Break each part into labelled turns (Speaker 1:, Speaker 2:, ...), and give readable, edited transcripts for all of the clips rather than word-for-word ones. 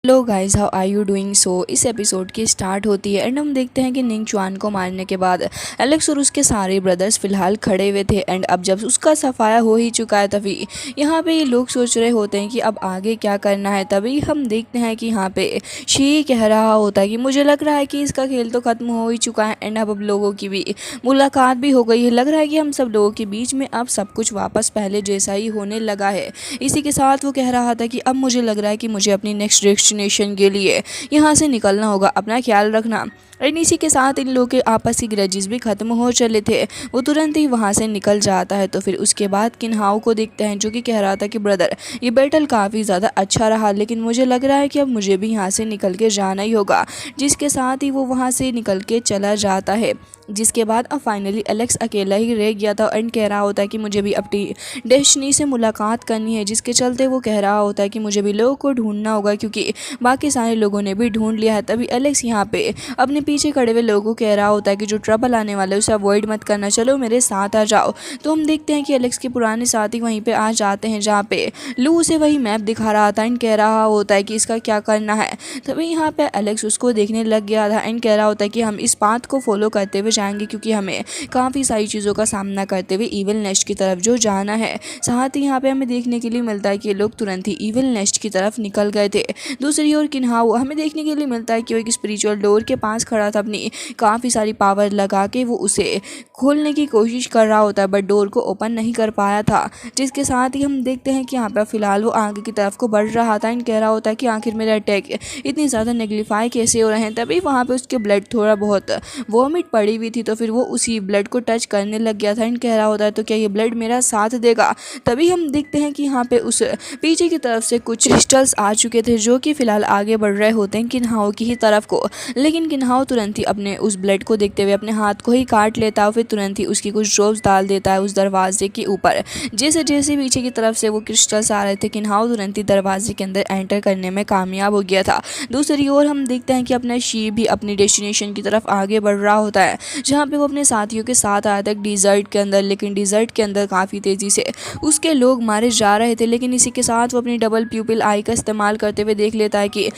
Speaker 1: Hello guys, how are you doing. So इस episode की start होती है एंड हम देखते हैं कि निंग चुआन को मारने के बाद एलेक्स और उसके सारे ब्रदर्स फिलहाल खड़े हुए थे एंड अब जब उसका सफाया हो ही चुका है तभी यहाँ पे ये लोग सोच रहे होते हैं कि अब आगे क्या करना है। तभी हम देखते हैं कि यहाँ पे शी कह रहा होता है कि मुझे लग रहा है कि इसका खेल तो ख़त्म हो ही चुका है एंड अब लोगों की भी मुलाकात भी हो गई है। लग रहा है कि हम सब लोगों के बीच में अब सब कुछ वापस पहले जैसा ही होने लगा है। इसी के साथ वो कह रहा था कि अब मुझे लग रहा है कि मुझे अपनी नेक्स्ट डेस्टिनेशन के लिए यहाँ से निकलना होगा, अपना ख्याल रखना। एंड इसी के साथ इन लोगों के आपस की ग्रजेस भी खत्म हो चले थे। वो तुरंत ही वहाँ से निकल जाता है। तो फिर उसके बाद किन्हाओ को देखते हैं जो कि कह रहा था कि ब्रदर, ये बैटल काफ़ी ज़्यादा अच्छा रहा लेकिन मुझे लग रहा है कि अब मुझे भी यहाँ से निकल के जाना ही होगा। जिसके साथ ही वो वहाँ से निकल के चला जाता है। जिसके बाद अब फाइनली एलेक्स अकेला ही रह गया था एंड कह रहा होता है कि मुझे भी अपनी डेस्टिनी से मुलाकात करनी है। जिसके चलते वो कह रहा होता है कि मुझे भी लोगों को ढूंढना होगा क्योंकि बाकी सारे लोगों ने भी ढूंढ लिया है। तभी एलेक्स यहाँ पे अपने पीछे खड़े हुए लोगों को कह रहा होता है कि जो ट्रबल आने वाला है उसे अवॉइड मत करना, चलो मेरे साथ आ जाओ। तो हम देखते हैं कि एलेक्स के पुराने साथी वहीं पे आ जाते हैं जहाँ पे लू उसे वही मैप दिखा रहा था एंड कह रहा होता है कि इसका क्या करना है। तभी यहाँ पे एलेक्स उसको देखने लग गया था एंड कह रहा होता है कि हम इस पाथ को फॉलो करते हुए जाएंगे क्योंकि हमें काफ़ी सारी चीज़ों का सामना करते हुए ईविल नेस्ट की तरफ जो जाना है। साथ ही यहाँ पे हमें देखने के लिए मिलता है कि लोग तुरंत ही ईविल नेस्ट की तरफ निकल गए थे। दूसरी ओर किन्हाओ हमें देखने के लिए मिलता है कि वो एक स्पिरिचुअल डोर के पास खड़ा था, अपनी काफ़ी सारी पावर लगा के वो उसे खोलने की कोशिश कर रहा होता है बट डोर को ओपन नहीं कर पाया था। जिसके साथ ही हम देखते हैं कि यहाँ पर फिलहाल वो आगे की तरफ को बढ़ रहा था एंड कह रहा होता है कि आखिर मेरा अटैक इतनी ज़्यादा नेगलीफाई कैसे हो रहे हैं। तभी वहाँ पे उसके ब्लड थोड़ा बहुत वॉमिट पड़ी हुई थी तो फिर वो उसी ब्लड को टच करने लग गया था एंड कह रहा होता है तो क्या ये ब्लड मेरा साथ देगा। तभी हम देखते हैं कि यहाँ पे उस पीछे की तरफ से कुछ क्रिस्टल्स आ चुके थे जो कि फिलहाल आगे बढ़ रहे होते हैं किन्हाओ की ही तरफ को। लेकिन किन्हाओ तुरंत ही अपने उस ब्लड को देखते हुए अपने हाथ को ही काट लेता है, फिर तुरंत ही उसकी कुछ ड्रॉप्स डाल देता है उस दरवाजे के ऊपर। जैसे जैसे पीछे की तरफ से वो क्रिस्टल्स आ रहे थे किन्हाओ तुरंत ही दरवाजे के अंदर एंटर करने में कामयाब हो गया था। दूसरी ओर हम देखते हैं कि अपना शीप भी अपनी डेस्टिनेशन की तरफ आगे बढ़ रहा होता है जहाँ पे वो अपने साथियों के साथ आया था डिजर्ट के अंदर। लेकिन डिजर्ट के अंदर काफ़ी तेज़ी से उसके लोग मारे जा रहे थे। लेकिन इसी के साथ वो अपनी डबल प्यूपिल आई का इस्तेमाल करते हुए देख लेता है कि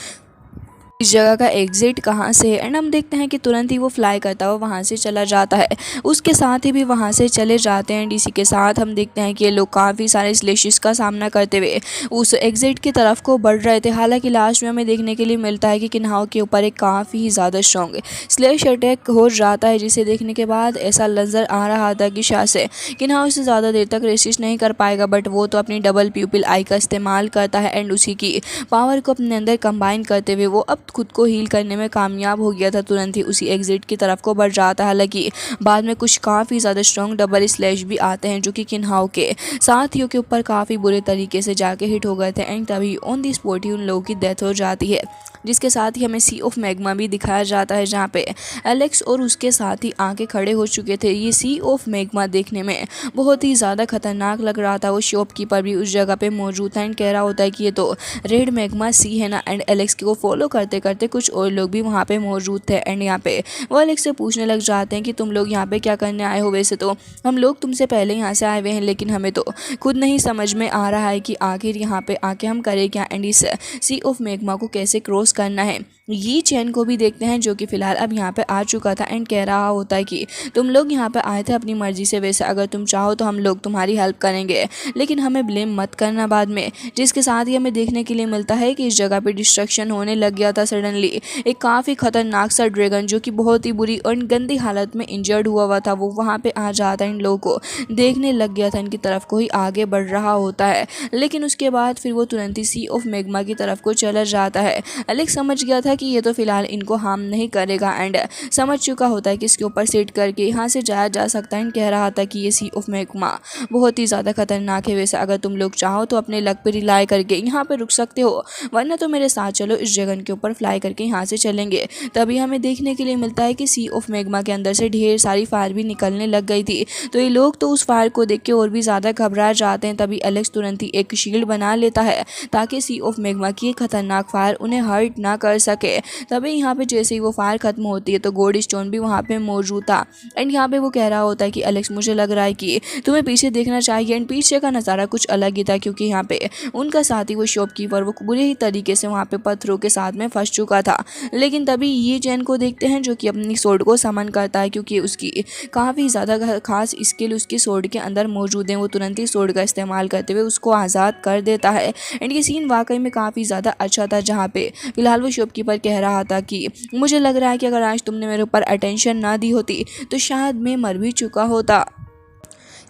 Speaker 1: इस जगह का एग्जिट कहाँ से है एंड हम देखते हैं कि तुरंत ही वो फ्लाई करता हुआ वहाँ से चला जाता है। उसके साथ ही भी वहाँ से चले जाते हैं एंड इसी के साथ हम देखते हैं कि ये लोग काफ़ी सारे स्लेशेस का सामना करते हुए उस एग्जिट की तरफ को बढ़ रहे थे। हालांकि लास्ट में हमें देखने के लिए मिलता है कि किन्हाओ के ऊपर एक काफ़ी ही ज़्यादा स्ट्रॉन्ग स्लेश अटैक हो जाता है जिसे देखने के बाद ऐसा नज़र आ रहा था कि शायद से किन्हाओ से ज़्यादा देर तक रेसिस्ट नहीं कर पाएगा। बट वो तो अपनी डबल प्यूपिल आई का इस्तेमाल करता है एंड उसी की पावर को अपने अंदर कंबाइन करते हुए वो अब खुद को हील करने में कामयाब हो गया था। तुरंत ही उसी एग्जिट की तरफ को बढ़ जाता है। हालांकि बाद में कुछ काफ़ी ज़्यादा स्ट्रॉन्ग डबल स्लैश भी आते हैं जो कि किन्हाओ के साथियों के ऊपर काफ़ी बुरे तरीके से जाके हिट हो गए थे एंड तभी ऑन दी स्पॉट ही उन लोगों की डेथ हो जाती है। जिसके साथ ही हमें सी ऑफ मैग्मा भी दिखाया जाता है जहाँ पे एलेक्स और उसके साथी आके खड़े हो चुके थे। ये सी ऑफ मैग्मा देखने में बहुत ही ज़्यादा खतरनाक लग रहा था। वो शॉपकीपर भी उस जगह पे मौजूद था एंड कह रहा होता है कि ये तो रेड मैग्मा सी है ना। एंड एलेक्स को फॉलो करते करते कुछ और लोग भी वहाँ पे मौजूद थे एंड यहाँ पे वो एलेक्स से पूछने लग जाते हैं कि तुम लोग यहाँ पे क्या करने आए हो। वैसे तो हम लोग तुमसे पहले यहाँ से आए हुए हैं लेकिन हमें तो खुद नहीं समझ में आ रहा है कि आखिर यहाँ पे आके हम करें क्या एंड इस सी ऑफ मैग्मा को कैसे क्रॉस करना है। ये चैन को भी देखते हैं जो कि फिलहाल अब यहाँ पे आ चुका था एंड कह रहा होता है कि तुम लोग यहाँ पे आए थे अपनी मर्जी से, वैसे अगर तुम चाहो तो हम लोग तुम्हारी हेल्प करेंगे लेकिन हमें ब्लेम मत करना बाद में। जिसके साथ ही हमें देखने के लिए मिलता है कि इस जगह पे डिस्ट्रक्शन होने लग गया था सडनली। एक काफ़ी खतरनाक सा ड्रैगन जो कि बहुत ही बुरी और गंदी हालत में इंजर्ड हुआ था वो वहाँ पे आ जाता है। इन लोगों को देखने लग गया था, इनकी तरफ को ही आगे बढ़ रहा होता है। लेकिन उसके बाद फिर वो तुरंत ही सी ऑफ मैग्मा की तरफ को चला जाता है। एलेक्स समझ गया था कि ये तो फिलहाल इनको हार्म नहीं करेगा एंड समझ चुका होता है कि इसके ऊपर सेट करके यहाँ से जाया जा सकता है एंड कह रहा था कि ये सी ऑफ मैग्मा बहुत ही ज़्यादा खतरनाक है। वैसे अगर तुम लोग चाहो तो अपने लक पे रिलाई करके यहाँ पे रुक सकते हो वरना तो मेरे साथ चलो इस जगह के ऊपर फ्लाई करके यहाँ से चलेंगे। तभी हमें देखने के लिए मिलता है कि सी ऑफ मैग्मा के अंदर से ढेर सारी फायर भी निकलने लग गई थी। तो ये लोग तो उस फायर को देख के और भी ज़्यादा घबरा जाते हैं। तभी एलेक्स तुरंत ही एक शील्ड बना लेता है ताकि सी ऑफ मैग्मा की खतरनाक फायर उन्हें हर्ट ना कर सके। तभी यहाँ पे जैसे ही वो फायर खत्म होती है तो गोल्ड स्टोन भी वहाँ पे मौजूद था एंड यहाँ पे वो कह रहा होता है कि एलेक्स, मुझे लग रहा है कि तुम्हें पीछे देखना चाहिए। एंड पीछे का नज़ारा कुछ अलग ही था क्योंकि यहाँ पे उनका साथी वो शॉपकीपर वो बुरे ही तरीके से वहाँ पे पत्थरों के साथ में फंस चुका था। लेकिन तभी ये चैन को देखते हैं जो कि अपनी सोर्ड को समन करता है क्योंकि उसकी काफ़ी ज़्यादा खास स्किल उसकी सोर्ड के अंदर मौजूद है। वो तुरंत ही सोर्ड का इस्तेमाल करते हुए उसको आज़ाद कर देता है एंड ये सीन वाकई में काफ़ी ज़्यादा अच्छा था जहाँ पे फिलहाल वो शॉपकीपर कह रहा था कि मुझे लग रहा है कि अगर आज तुमने मेरे ऊपर अटेंशन ना दी होती तो शायद मैं मर भी चुका होता।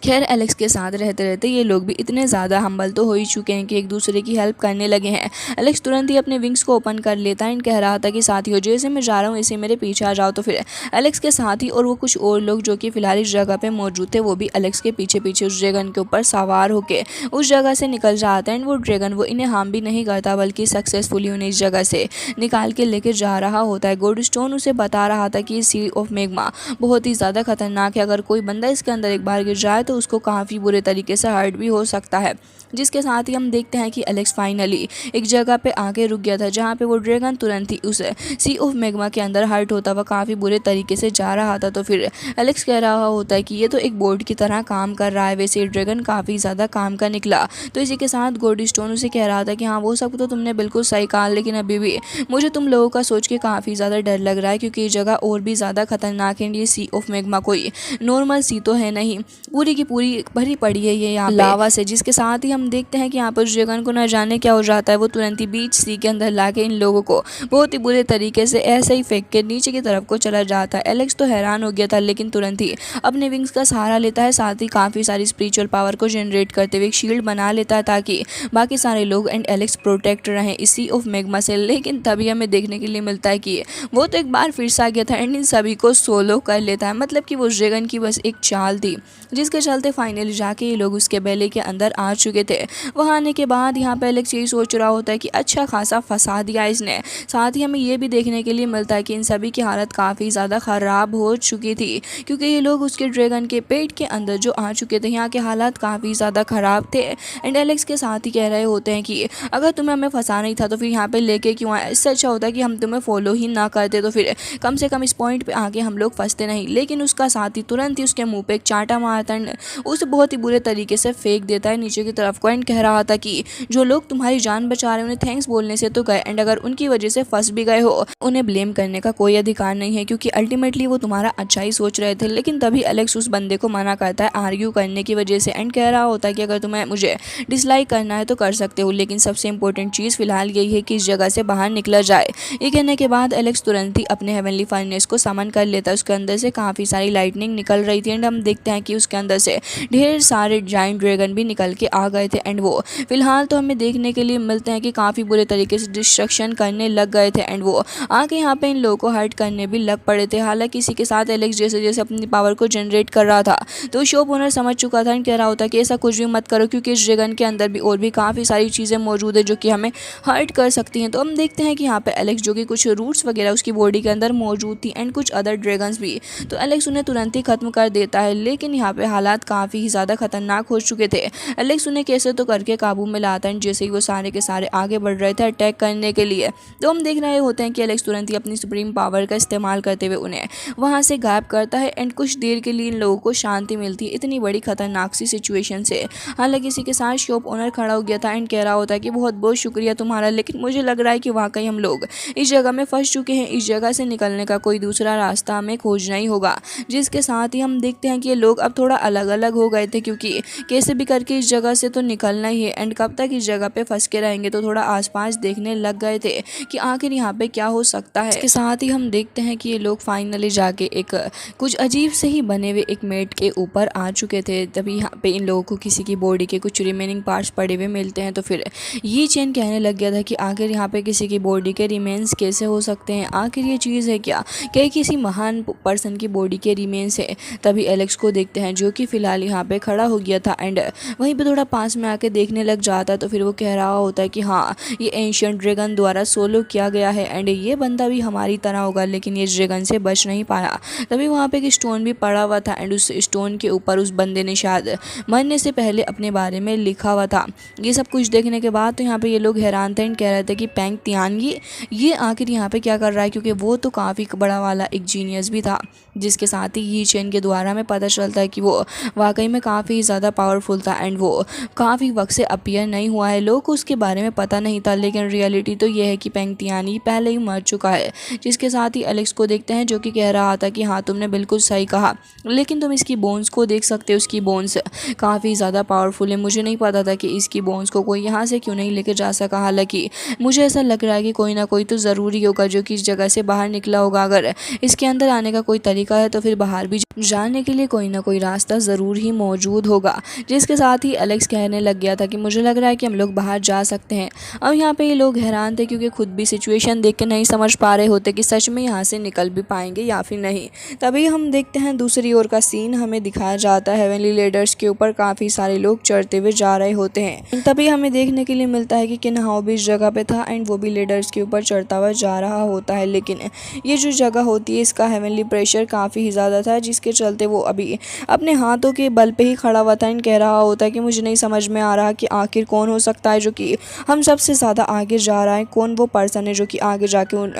Speaker 1: खैर एलेक्स के साथ रहते रहते ये लोग भी इतने ज़्यादा हम्बल तो हो ही चुके हैं कि एक दूसरे की हेल्प करने लगे हैं। एलेक्स तुरंत ही अपने विंग्स को ओपन कर लेता है एंड कह रहा था कि साथियों, जैसे मैं जा रहा हूँ ऐसे मेरे पीछे आ जाओ। तो फिर एलेक्स के साथी और वो कुछ और लोग जो कि फिलहाल इस जगह पे मौजूद थे वो भी एलेक्स के पीछे पीछे उस ड्रैगन के ऊपर सवार होके उस जगह से निकल जाता है एंड वो ड्रैगन वो इन्हें हार्म भी नहीं करता बल्कि सक्सेसफुली उन्हें इस जगह से निकाल के लेकर जा रहा होता है। गोल्ड स्टोन उसे बता रहा था कि सी ऑफ मैग्मा बहुत ही ज़्यादा खतरनाक है, अगर कोई बंदा इसके अंदर एक बार गिर जाए तो उसको काफ़ी बुरे तरीके से हर्ट भी हो सकता है। जिसके साथ ही हम देखते हैं कि एलेक्स फाइनली एक जगह पे आके रुक गया था जहाँ पे वो ड्रैगन तुरंत ही उस सी ऑफ मैग्मा के अंदर हर्ट होता हुआ काफ़ी बुरे तरीके से जा रहा था। तो फिर एलेक्स कह रहा होता है कि ये तो एक बोर्ड की तरह काम कर रहा है, वैसे ड्रैगन काफ़ी ज़्यादा काम का निकला। तो इसी के साथ गोल्ड स्टोन उसे कह रहा था कि हाँ वो सब तो तुमने बिल्कुल सही कहा, लेकिन अभी भी मुझे तुम लोगों का सोच के काफ़ी ज़्यादा डर लग रहा है क्योंकि ये जगह और भी ज़्यादा खतरनाक है। ये सी ऑफ मैग्मा कोई नॉर्मल सी तो है नहीं, पूरी की पूरी भरी पड़ी है ये यहाँ लावा से। जिसके साथ ही हम देखते हैं कि यहाँ पर उस ड्रैगन को न जाने क्या हो जाता है, वो तुरंत ही बीच सी के अंदर लाके इन लोगों को बहुत ही बुरे तरीके से ऐसे ही फेंक के नीचे की तरफ को चला जाता है। एलेक्स तो हैरान हो गया था लेकिन तुरंत ही अपने विंग्स का सहारा लेता है, साथ ही काफ़ी सारी स्पिरिचुअल पावर को जनरेट करते हुए एक शील्ड बना लेता है ताकि बाकी सारे लोग एंड एलेक्स प्रोटेक्ट रहें इसी ऑफ मैग्मा से। लेकिन तभी हमें देखने के लिए मिलता है कि वो तो एक बार फिर से आ गया था एंड इन सभी को सोलो कर लेता है। मतलब कि वो ड्रैगन की बस एक चाल थी जिसके चलते फाइनली जाके ये लोग उसके बेले के अंदर आ चुके थे। वहाँ आने के बाद यहाँ पे एलेक्स यही सोच रहा होता है कि अच्छा खासा फंसा दिया इसने। साथ ही हमें ये भी देखने के लिए मिलता है कि इन सभी की हालत काफ़ी ज़्यादा ख़राब हो चुकी थी क्योंकि ये लोग उसके ड्रैगन के पेट के अंदर जो आ चुके थे, यहाँ के हालात काफ़ी ज़्यादा ख़राब थे। एंड एलेक्स के साथ ही कह रहे होते हैं कि अगर तुम्हें हमें फंसाना ही था तो फिर यहाँ पे लेके क्यों आए, इससे अच्छा होता है कि हम तुम्हें फॉलो ही ना करते तो फिर कम से कम इस पॉइंट पे आके हम लोग फंसते नहीं। लेकिन उसका साथी तुरंत ही उसके मुंह पे एक चांटा मारता है, उसे बहुत ही बुरे तरीके से फेंक देता है नीचे की तरफ को एंड कह रहा था कि जो लोग तुम्हारी जान बचा रहे हैं उन्हें थैंक्स बोलने से तो गए, एंड अगर उनकी वजह से फंस भी गए हो उन्हें ब्लेम करने का कोई अधिकार नहीं है क्योंकि अल्टीमेटली वो तुम्हारा अच्छा ही सोच रहे थे। लेकिन तभी एलेक्स उस बंदे को मना करता है आर्ग्यू करने की वजह से एंड कह रहा होता है कि अगर तुम्हें मुझे डिसलाइक करना है तो कर सकते हो, लेकिन सबसे इंपॉर्टेंट चीज़ फिलहाल यही है कि इस जगह से बाहर निकला जाए। ये कहने के बाद एलेक्स तुरंत ही अपने हेवनली फर्नेस को समन कर लेता है। उसके अंदर से काफ़ी सारी लाइटनिंग निकल रही थी एंड हम देखते हैं कि उसके अंदर से ढेर सारे जाइंट ड्रैगन भी निकल के आ गए थे एंड वो फिलहाल तो हमें देखने के लिए मिलते हैं कि काफ़ी बुरे तरीके से डिस्ट्रक्शन करने लग गए थे एंड वो आके यहाँ पे इन लोगों को हर्ट करने भी लग पड़े थे। हालांकि इसी के साथ एलेक्स जैसे जैसे अपनी पावर को जनरेट कर रहा था तो शॉप ओनर समझ चुका था एंड कह रहा होता कि ऐसा कुछ भी मत करो क्योंकि इस ड्रैगन के अंदर भी और भी काफ़ी सारी चीज़ें मौजूद है जो कि हमें हर्ट कर सकती हैं। तो हम देखते हैं कि यहाँ पे एलेक्स जो कि कुछ रूट्स वगैरह उसकी बॉडी के अंदर मौजूद थी एंड कुछ अदर ड्रैगन्स भी, तो एलेक्स उन्हें तुरंत ही खत्म कर देता है। लेकिन यहाँ पे हालात काफ़ी ही ज़्यादा खतरनाक हो चुके थे। एलेक्स उन्हें कैसे तो करके काबू में लाता है जैसे ही वो सारे के सारे आगे बढ़ रहे थे अटैक करने के लिए। तो हम देख रहे होते हैं कि एलेक्स तुरंत ही अपनी सुप्रीम पावर का इस्तेमाल करते हुए उन्हें वहाँ से गायब करता है एंड कुछ देर के लिए इन लोगों को शांति मिलती है इतनी बड़ी खतरनाक सी सिचुएशन से। हालांकि इसी के साथ शॉप ओनर खड़ा हो गया था एंड कह रहा होता है कि बहुत बहुत शुक्रिया तुम्हारा, लेकिन मुझे लग रहा है कि वाकई हम लोग इस जगह में फंस चुके हैं, इस जगह से निकलने का कोई दूसरा रास्ता हमें खोजना ही होगा। जिसके साथ ही हम देखते हैं कि ये लोग अब थोड़ा अलग अलग हो गए थे क्योंकि कैसे भी करके इस जगह से तो निकलना ही है एंड कब तक इस जगह पे फंस के रहेंगे, तो थोड़ा आसपास देखने लग गए थे कि आखिर यहाँ पे क्या हो सकता है। इसके साथ ही हम देखते हैं कि ये लोग फाइनली जाके एक कुछ अजीब से ही बने हुए एक मेट के ऊपर आ चुके थे। तभी यहाँ पे इन लोगों को किसी की बॉडी के कुछ रिमेनिंग पार्ट्स पड़े हुए मिलते हैं। तो फिर ये चैन कहने लग गया था कि आखिर यहाँ पे किसी की बॉडी के रिमेन्स कैसे हो सकते हैं, आखिर ये चीज़ है क्या किसी महान पर्सन की बॉडी के रिमेन्स है। तभी एलेक्स को देखते हैं जो कि फिलहाल यहाँ पे खड़ा हो गया था एंड वहीं पे थोड़ा पास में आके देखने लग जाता है। तो फिर वो कह रहा होता है कि हाँ, ये एंशिएंट ड्रैगन द्वारा सोलो किया गया है एंड ये बंदा भी हमारी तरह होगा, लेकिन ये ड्रैगन से बच नहीं पाया। तभी वहाँ पे एक स्टोन भी पड़ा हुआ था एंड उस स्टोन के ऊपर उस बंदे ने शायद मरने से पहले अपने बारे में लिखा हुआ था। ये सब कुछ देखने के बाद तो यहाँ पे ये लोग हैरान थे एंड कह रहे थे कि पेंग तियानगी ये आखिर यहाँ पे क्या कर रहा है, क्योंकि वो तो काफ़ी बड़ा वाला एक जीनियस भी था, जिसके साथ ही ये चेन के द्वारा हमें पता चलता है कि वो वाकई में काफ़ी ज़्यादा पावरफुल था एंड वो काफ़ी वक्त से अपीयर नहीं हुआ है। लोग को उसके बारे में पता नहीं था, लेकिन रियलिटी तो ये है कि पेंग तियानी पहले ही मर चुका है। जिसके साथ ही एलेक्स को देखते हैं जो कि कह रहा था कि हाँ, तुमने बिल्कुल सही कहा, लेकिन तुम इसकी बोन्स को देख सकते हो, उसकी बोन्स काफ़ी ज़्यादा पावरफुल है। मुझे नहीं पता था कि इसकी बोन्स को कोई यहाँ से क्यों नहीं लेके जा सका। हालांकि मुझे ऐसा लग रहा है कि कोई ना कोई तो ज़रूरी होगा जो कि इस जगह से बाहर निकला होगा। अगर इसके अंदर आने का कोई तरीका है तो फिर बाहर भी जाने के लिए कोई ना कोई रास्ता ज़रूर ही मौजूद होगा। जिसके साथ ही एलेक्स कहने लग गया था कि मुझे लग रहा है कि हम लोग बाहर जा सकते हैं। अब यहाँ पे ये लोग हैरान थे क्योंकि खुद भी सिचुएशन देख के नहीं समझ पा रहे होते कि सच में यहाँ से निकल भी पाएंगे या फिर नहीं। तभी हम देखते हैं दूसरी ओर का सीन हमें दिखाया जाता है। हेवनली लैडर्स के ऊपर काफ़ी सारे लोग चढ़ते हुए जा रहे होते हैं। तभी हमें देखने के लिए मिलता है कि किन्हाओ भी इस जगह पे था एंड वो भी लैडर्स के ऊपर चढ़ता हुआ जा रहा होता है। लेकिन ये जो जगह होती है इसका हेवनली प्रेशर काफ़ी ही ज़्यादा था, जिसके चलते वो अभी अपने हाथों के बल पे ही खड़ा हुआ था एंड कह रहा होता है कि मुझे नहीं समझ में आ रहा कि आखिर कौन हो सकता है जो कि हम सबसे ज़्यादा आगे जा रहा है, कौन वो पर्सन है जो कि आगे जाके उन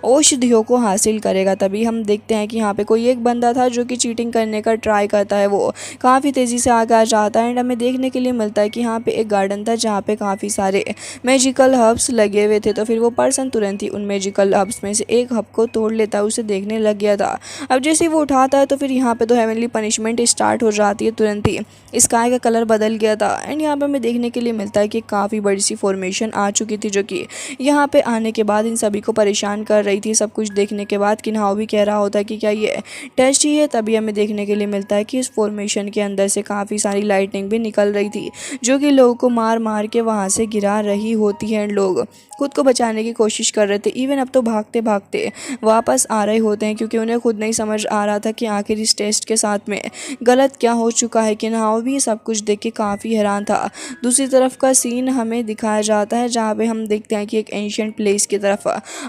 Speaker 1: औषधियों को हासिल करेगा। तभी हम देखते हैं कि यहाँ पे कोई एक बंदा था जो कि चीटिंग करने का ट्राई करता है, वो काफ़ी तेज़ी से आगे आ जाता है एंड हमें देखने के लिए मिलता है कि यहाँ पे एक गार्डन था जहाँ पे काफ़ी सारे मैजिकल हर्ब्स लगे हुए थे। तो फिर वो पर्सन तुरंत ही उन मैजिकल हर्ब्स में से एक हर्ब को तोड़ लेता है, उसे देखने लग गया था। अब जैसे वो उठाता है तो फिर यहाँ पे तो हेवनली पनिशमेंट स्टार्ट हो जाती है। तुरंत ही स्काई का कलर बदल गया था एंड यहाँ पे हमें देखने के लिए मिलता है कि काफ़ी बड़ी सी फॉर्मेशन आ चुकी थी, जो कि यहाँ पे आने के बाद इन सभी को परेशान कर रही थी। सब कुछ देखने के बाद किन्हाओ भी कह रहा होता है कि क्या ये टेस्ट ही है। तभी हमें देखने के लिए मिलता है कि इस फॉर्मेशन के अंदर से काफ़ी सारी लाइटनिंग भी निकल रही थी, जो कि लोगों को मार मार के वहाँ से गिरा रही होती है एंड लोग खुद को बचाने की कोशिश कर रहे थे। इवन अब तो भागते भागते वापस आ रहे होते हैं क्योंकि उन्हें खुद नहीं समझ आ रहा था कि आखिर इस टेस्ट के साथ में गलत क्या हो चुका है। किन्हाओ भी सब कुछ देख के काफ़ी हैरान था। दूसरी तरफ का सीन हमें दिखाया जाता है जहाँ पे हम देखते हैं कि एक एंशिएंट प्लेस की तरफ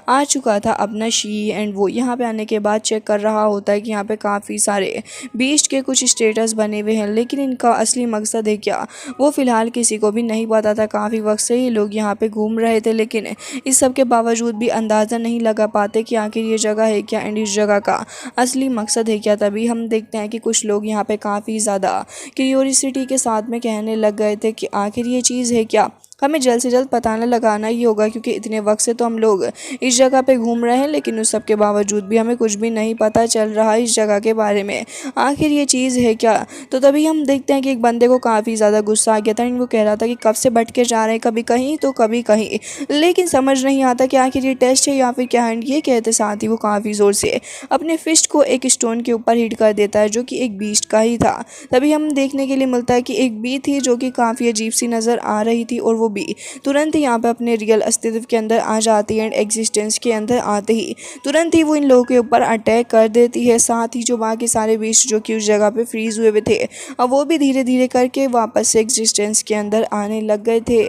Speaker 1: आ चुका था अपना शी एंड वो यहाँ पे आने के बाद चेक कर रहा होता है कि यहाँ पे काफ़ी सारे बीस्ट के कुछ स्टेटस बने हुए हैं, लेकिन इनका असली मकसद है क्या वो फ़िलहाल किसी को भी नहीं पता था। काफ़ी वक्त से ही लोग यहाँ पे घूम रहे थे, लेकिन इस सब के बावजूद भी अंदाज़ा नहीं लगा पाते कि आखिर ये जगह है क्या एंड इस जगह का असली मकसद है क्या। तभी हम देखते हैं कि कुछ लोग यहाँ पे काफ़ी ज़्यादा क्यूरियोसिटी के साथ में कहने लग गए थे कि आखिर ये चीज़ है क्या, हमें जल्द से जल्द पता लगाना ही होगा, क्योंकि इतने वक्त से तो हम लोग इस जगह पे घूम रहे हैं लेकिन उस सब के बावजूद भी हमें कुछ भी नहीं पता चल रहा इस जगह के बारे में, आखिर ये चीज़ है क्या। तो तभी हम देखते हैं कि एक बंदे को काफ़ी ज़्यादा गुस्सा आ गया था। वो कह रहा था कि कब से भटके जा रहे हैं, कभी कहीं तो कभी कहीं, लेकिन समझ नहीं आता कि आखिर ये टेस्ट है या फिर क्या है। ये कहते साथ ही वो काफ़ी ज़ोर से अपने फिस्ट को एक स्टोन के ऊपर हिट कर देता है जो कि एक बीस्ट का ही था। तभी हम देखने के लिए मिलता है कि एक बी थी जो कि काफ़ी अजीब सी नज़र आ रही थी और वो भी तुरंत ही यहाँ पे अपने रियल अस्तित्व के अंदर आ जाती है एंड एग्जिस्टेंस के अंदर आते ही तुरंत ही वो इन लोगों के ऊपर अटैक कर देती है। साथ ही जो बाकी सारे बीस्ट जो कि उस जगह पे फ्रीज हुए थे अब वो भी धीरे धीरे करके वापस से एग्जिस्टेंस के अंदर आने लग गए थे।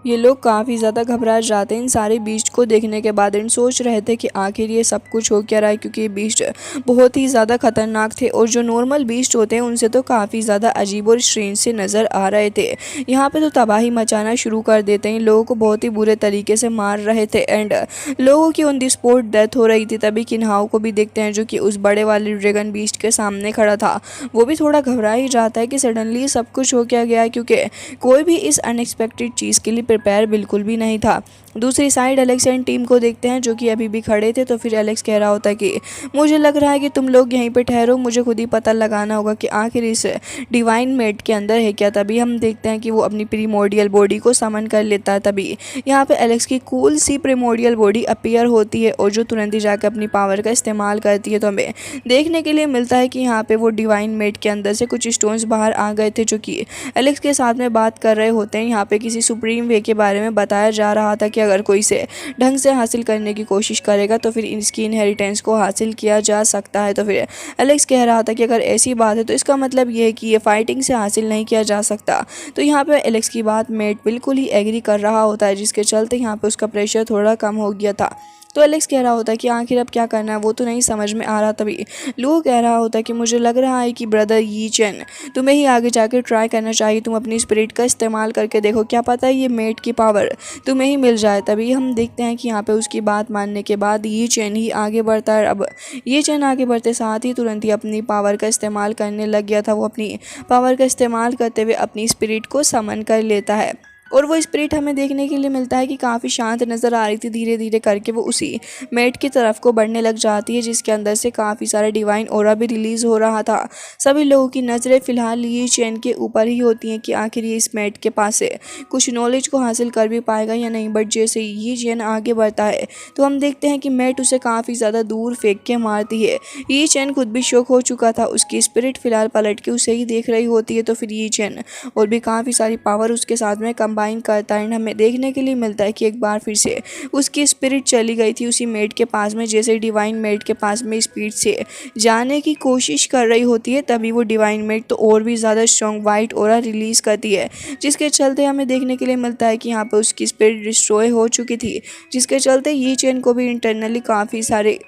Speaker 1: ये लोग काफ़ी ज़्यादा घबरा जाते हैं इन सारे बीस्ट को देखने के बाद एंड सोच रहे थे कि आखिर ये सब कुछ हो क्या रहा है, क्योंकि ये बीस्ट बहुत ही ज़्यादा खतरनाक थे और जो नॉर्मल बीस्ट होते हैं उनसे तो काफ़ी ज़्यादा अजीब और स्ट्रेंज से नज़र आ रहे थे। यहाँ पे तो तबाही मचाना शुरू कर देते हैं, लोगों को बहुत ही बुरे तरीके से मार रहे थे एंड लोगों की ऑन द स्पॉट डेथ हो रही थी। तभी किन्हाओ को भी देखते हैं जो कि उस बड़े वाले ड्रैगन बीस्ट के सामने खड़ा था, वो भी थोड़ा घबरा ही जाता है कि सडनली सब कुछ हो क्या गया है, क्योंकि कोई भी इस अनएक्सपेक्टेड चीज़ के लिए प्रिपेयर बिल्कुल भी नहीं था। दूसरी साइड एलेक्स एंड टीम को देखते हैं जो कि अभी भी खड़े थे। तो फिर एलेक्स कह रहा होता है कि मुझे लग रहा है कि तुम लोग यहीं पे ठहरो, मुझे खुद ही पता लगाना होगा कि आखिर इस डिवाइन मेट के अंदर है क्या। तभी हम देखते हैं कि वो अपनी प्रीमोडियल बॉडी को समन कर लेता है। तभी यहाँ पे एलेक्स की कूल सी प्रीमोडियल बॉडी अपीयर होती है और जो तुरंत ही जाकर अपनी पावर का इस्तेमाल करती है। तो हमें देखने के लिए मिलता है कि यहाँ पे वो डिवाइन मेट के अंदर से कुछ स्टोन्स बाहर आ गए थे जो कि एलेक्स के साथ में बात कर रहे होते हैं। यहाँ पे किसी सुप्रीम वे के बारे में बताया जा रहा था कि अगर कोई इसे ढंग से हासिल करने की कोशिश करेगा तो फिर इसकी इनहेरिटेंस को हासिल किया जा सकता है। तो फिर एलेक्स कह रहा था कि अगर ऐसी बात है तो इसका मतलब ये है कि ये फाइटिंग से हासिल नहीं किया जा सकता। तो यहाँ पे एलेक्स की बात मेट बिल्कुल ही एग्री कर रहा होता है, जिसके चलते यहाँ पे उसका प्रेशर थोड़ा कम हो गया था। तो एलेक्स कह रहा होता है कि आखिर अब क्या करना है वो तो नहीं समझ में आ रहा। तभी लुओ कह रहा होता है कि मुझे लग रहा है कि ब्रदर यी चेन तुम्हें ही आगे जाकर ट्राई करना चाहिए। तुम अपनी स्पिरिट का इस्तेमाल करके देखो, क्या पता है ये मेट की पावर तुम्हें ही मिल जाए। तभी हम देखते हैं कि यहाँ पे उसकी बात मानने के बाद यी चेन ही आगे बढ़ता है। अब ये चेन आगे बढ़ते साथ ही तुरंत ही अपनी पावर का इस्तेमाल करने लग गया था। वो अपनी पावर का इस्तेमाल करते हुए अपनी स्पिरिट को समन कर लेता है और वो स्पिरिट हमें देखने के लिए मिलता है कि काफ़ी शांत नज़र आ रही थी। धीरे धीरे करके वो उसी मेट की तरफ को बढ़ने लग जाती है, जिसके अंदर से काफ़ी सारा डिवाइन ऑरा भी रिलीज़ हो रहा था। सभी लोगों की नज़रें फ़िलहाल ये चेन के ऊपर ही होती हैं कि आखिर ये इस मेट के पास से कुछ नॉलेज को हासिल कर भी पाएगा या नहीं। बट जैसे ये चेन आगे बढ़ता है तो हम देखते हैं कि मेट उसे काफ़ी ज़्यादा दूर फेंक के मारती है। ये चेन खुद भी शौक हो चुका था, उसकी स्पिरिट फ़िलहाल पलट के उसे ही देख रही होती है। तो फिर ये चेन और भी काफ़ी सारी पावर उसके साथ में कंबाइन करता है। हमें देखने के लिए मिलता है कि एक बार फिर से उसकी स्पिरिट चली गई थी उसी मेट के पास में। जैसे डिवाइन मेट के पास में स्पीड से जाने की कोशिश कर रही होती है, तभी वो डिवाइन मेट तो और भी ज़्यादा स्ट्रॉन्ग वाइट ऑरा रिलीज़ करती है, जिसके चलते हमें देखने के लिए मिलता है कि यहाँ पर उसकी स्पिरिट डिस्ट्रॉय हो चुकी थी, जिसके चलते ये चेन को भी इंटरनली काफ़ी सारे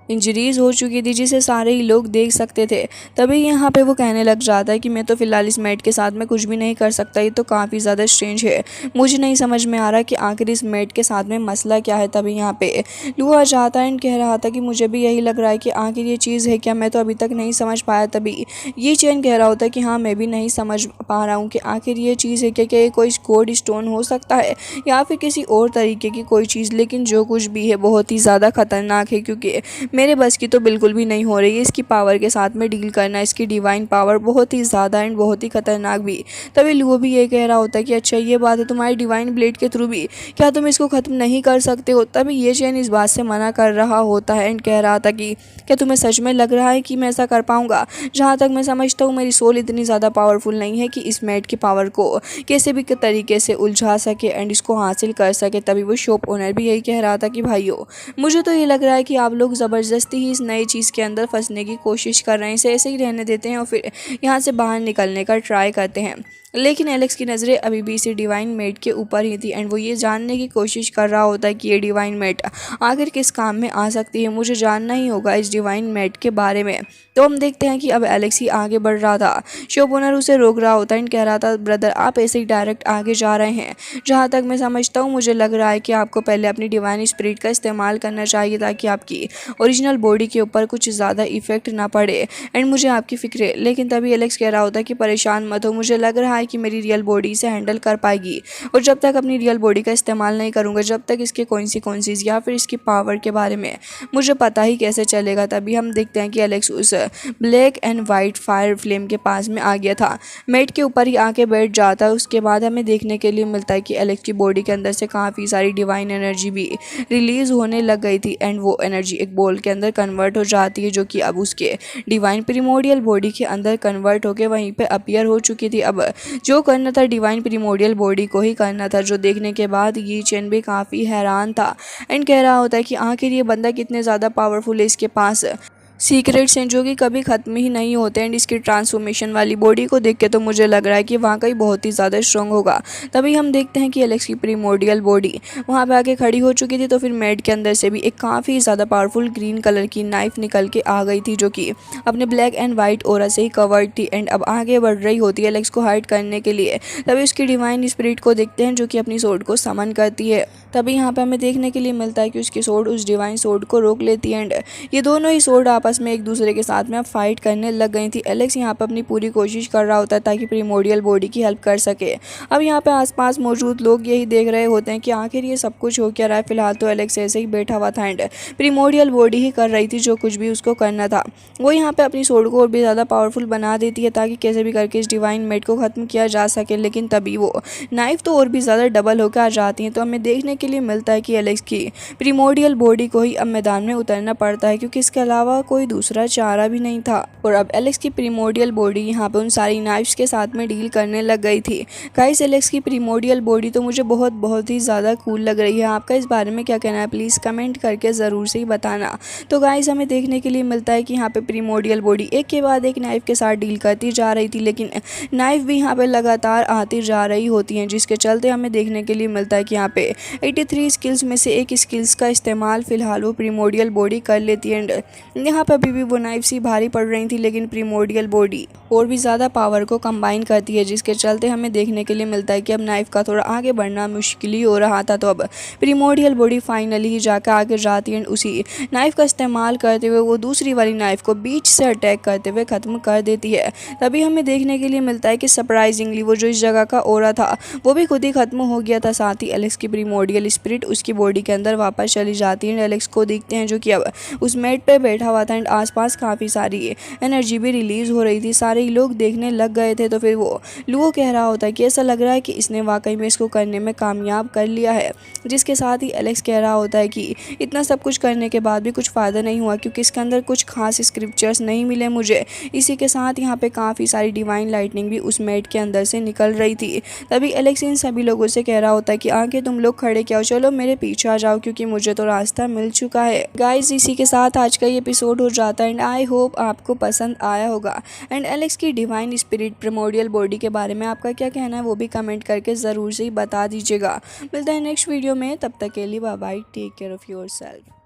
Speaker 1: इंजरीज हो चुकी थी, जिसे सारे ही लोग देख सकते थे। तभी यहाँ पे वो कहने लग जाता है कि मैं तो फ़िलहाल इस मेट के साथ में कुछ भी नहीं कर सकता, ये तो काफ़ी ज़्यादा स्ट्रेंज है, मुझे नहीं समझ में आ रहा कि आखिर इस मेट के साथ में मसला क्या है। तभी यहाँ पे लुआ आ जाता है एंड कह रहा था कि मुझे भी यही लग रहा है कि आखिर ये चीज़ है क्या, मैं तो अभी तक नहीं समझ पाया। तभी ये चेन कह रहा होता है कि हाँ मैं भी नहीं समझ पा रहा हूँ कि आखिर ये चीज़ है क्या ये कोई कोड स्टोन हो सकता है या फिर किसी और तरीके की कोई चीज़। लेकिन जो कुछ भी है बहुत ही ज़्यादा खतरनाक है, क्योंकि मेरे बस की तो बिल्कुल भी नहीं हो रही है इसकी पावर के साथ में डील करना। इसकी डिवाइन पावर बहुत ही ज़्यादा एंड बहुत ही खतरनाक भी। तभी लुओ भी ये कह रहा होता है कि अच्छा ये बात है तुम्हारी डिवाइन ब्लेड के थ्रू भी क्या तुम इसको ख़त्म नहीं कर सकते हो। तभी ये चैन इस बात से मना कर रहा होता है एंड कह रहा था कि क्या तुम्हें सच में लग रहा है कि मैं ऐसा कर पाऊँगा। जहाँ तक मैं समझता हूँ मेरी सोल इतनी ज़्यादा पावरफुल नहीं है कि इस मेट की पावर को कैसे भी तरीके से उलझा सके एंड इसको हासिल कर सके। तभी वो शॉप ओनर भी यही कह रहा था कि भाइयों मुझे तो ये लग रहा है कि आप लोग ज़बरदस्ती ही इस नई चीज़ के अंदर फंसने की कोशिश कर रहे हैं, इसे ऐसे ही रहने देते हैं और फिर यहाँ से बाहर निकलने का ट्राई करते हैं। लेकिन एलेक्स की नज़रें अभी भी इसी डिवाइन मेट के ऊपर ही थी एंड वो ये जानने की कोशिश कर रहा होता है कि ये डिवाइन मेट आखिर किस काम में आ सकती है, मुझे जानना ही होगा इस डिवाइन मेट के बारे में। तो हम देखते हैं कि अब एलेक्स ही आगे बढ़ रहा था, शॉप ओनर उसे रोक रहा होता है एंड कह रहा था ब्रदर आप ऐसे ही डायरेक्ट आगे जा रहे हैं। जहाँ तक मैं समझता हूँ मुझे लग रहा है कि आपको पहले अपनी डिवाइन स्पिरिट का इस्तेमाल करना चाहिए ताकि आपकी ओरिजिनल बॉडी के ऊपर कुछ ज़्यादा इफेक्ट ना पड़े एंड मुझे आपकी फिक्र है। लेकिन तभी एलेक्स कह रहा होता है कि परेशान मत हो, मुझे लग रहा है कि मेरी रियल बॉडी से हैंडल कर पाएगी और जब तक अपनी रियल बॉडी का इस्तेमाल नहीं करूँगा जब तक इसके कॉन्सिक्वेंसेस या फिर इसकी पावर के बारे में मुझे पता ही कैसे चलेगा। तभी हम देखते हैं कि एलेक्स उस black and white fire flame के पास में आ गया था, मेट के ऊपर ही आके बैठ जाता है। उसके बाद हमें देखने के लिए मिलता है कि एलेक्स की बॉडी के अंदर से काफ़ी सारी डिवाइन एनर्जी भी रिलीज़ होने लग गई थी एंड वो एनर्जी एक बॉल के अंदर कन्वर्ट हो जाती है, जो कि अब उसके डिवाइन प्रीमोडियल बॉडी के अंदर कन्वर्ट होकर वहीं पे अपीयर हो चुकी थी। अब जो करना था डिवाइन प्रीमोडियल बॉडी को ही करना था, जो देखने के बाद ये चेन भी काफ़ी हैरान था एंड कह रहा होता है कि आखिर ये बंदा कितने ज़्यादा पावरफुल है, इसके पास सीक्रेट्स हैं जो कि कभी ख़त्म ही नहीं होते एंड इसकी ट्रांसफॉर्मेशन वाली बॉडी को देख के तो मुझे लग रहा है कि वाकई बहुत ही ज़्यादा स्ट्रॉन्ग होगा। तभी हम देखते हैं कि एलेक्स की प्रीमोडियल बॉडी वहाँ पे आके खड़ी हो चुकी थी। तो फिर मेट के अंदर से भी एक काफ़ी ज़्यादा पावरफुल ग्रीन कलर की नाइफ निकल के आ गई थी, जो कि अपने ब्लैक एंड वाइट ऑरा से ही कवर्ड थी एंड अब आगे बढ़ रही होती है एलेक्स को हाइड करने के लिए। तभी उसकी डिवाइन स्पिरिट को देखते हैं जो कि अपनी सोर्ड को समन करती है। तभी यहाँ पे हमें देखने के लिए मिलता है कि उसकी सोर्ड उस डिवाइन सोर्ड को रोक लेती है एंड ये दोनों ही सोर्ड आपस में एक दूसरे के साथ में अब फाइट करने लग गई थी। एलेक्स यहाँ पे अपनी पूरी कोशिश कर रहा होता है ताकि प्रीमोडियल बॉडी की हेल्प कर सके। अब यहाँ पे आसपास मौजूद लोग यही देख रहे होते हैं कि आखिर ये सब कुछ हो क्या रहा है। फिलहाल तो एलेक्स ऐसे ही बैठा हुआ था एंड प्रीमोडियल बॉडी ही कर रही थी जो कुछ भी उसको करना था। वो यहाँ पे अपनी सोर्ड को और भी ज़्यादा पावरफुल बना देती है ताकि कैसे भी करके इस डिवाइन मेट को ख़त्म किया जा सके। लेकिन तभी वो नाइफ तो और भी ज़्यादा डबल होकर आ जाती हैं। तो हमें देखने के लिए मिलता है कि एलेक्स की प्रीमोडियल बॉडी को ही अब मैदान में उतरना पड़ता है, क्योंकि इसके अलावा कोई दूसरा चारा भी नहीं था। और अब एलेक्स की प्रीमोडियल बॉडी यहाँ पे उन सारी नाइफ्स के साथ में डील करने लग गई थी। गाइस, एलेक्स की प्रीमोडियल बॉडी तो मुझे बहुत ही ज़्यादा कूल लग रही है। आपका इस बारे में क्या कहना है, प्लीज़ कमेंट करके ज़रूर से ही बताना। तो गाइस, हमें देखने के लिए मिलता है कि यहाँ पे प्रीमोडियल बॉडी एक के बाद एक नाइफ के साथ डील करती जा रही थी, लेकिन नाइफ भी यहाँ पे लगातार आती जा रही होती हैं, जिसके चलते हमें देखने के लिए मिलता है कि यहाँ पे 83 स्किल्स में से एक स्किल्स का इस्तेमाल फिलहाल वो प्रीमोडियल बॉडी कर लेती है। एंड यहाँ पर अभी भी वो नाइफ सी भारी पड़ रही थी, लेकिन प्रीमोडियल बॉडी और भी ज़्यादा पावर को कंबाइन करती है, जिसके चलते हमें देखने के लिए मिलता है कि अब नाइफ का थोड़ा आगे बढ़ना मुश्किल ही हो रहा था। तो अब प्रीमोडियल बॉडी फाइनली ही जाकर आगे जाती है, उसी नाइफ का इस्तेमाल करते हुए वो दूसरी वाली नाइफ को बीच से अटैक करते हुए ख़त्म कर देती है। तभी हमें देखने के लिए मिलता है कि सरप्राइजिंगली वो जो इस जगह का ऑरा था वो भी खुद ही खत्म हो गया था। साथ ही एलेक्स की प्रीमोडियल स्पिरिट उसकी बॉडी के अंदर वापस चली जाती है। एलेक्स को देखते हैं जो कि अब उस मेट पे बैठा हुआ था एंड आसपास काफ़ी सारी एनर्जी भी रिलीज़ हो रही थी। सारे लोग देखने लग गए थे। तो फिर वो लुओ कह रहा होता है कि ऐसा लग रहा है कि इसने वाकई में इसको करने में कामयाब कर लिया है, जिसके साथ ही एलेक्स कह रहा होता है कि इतना सब कुछ करने के बाद भी कुछ फ़ायदा नहीं हुआ, क्योंकि इसके अंदर कुछ खास स्क्रिप्चर्स नहीं मिले मुझे। इसी के साथ यहाँ पे काफ़ी सारी डिवाइन लाइटनिंग भी उस मेट के अंदर से निकल रही थी। तभी एलेक्स इन सभी लोगों से कह रहा होता है कि आगे तुम लोग खड़े क्या हो, चलो मेरे पीछे आ जाओ, क्योंकि मुझे तो रास्ता मिल चुका है। गाइस, इसी के साथ आज का ये एपिसोड हो जाता है एंड आई होप आपको पसंद आया होगा। एंड एलेक्स की डिवाइन स्पिरिट प्रीमोडियल बॉडी के बारे में आपका क्या कहना है वो भी कमेंट करके ज़रूर से ही बता दीजिएगा। मिलता है नेक्स्ट वीडियो में, तब तक के लिए bye bye, take care of yourself.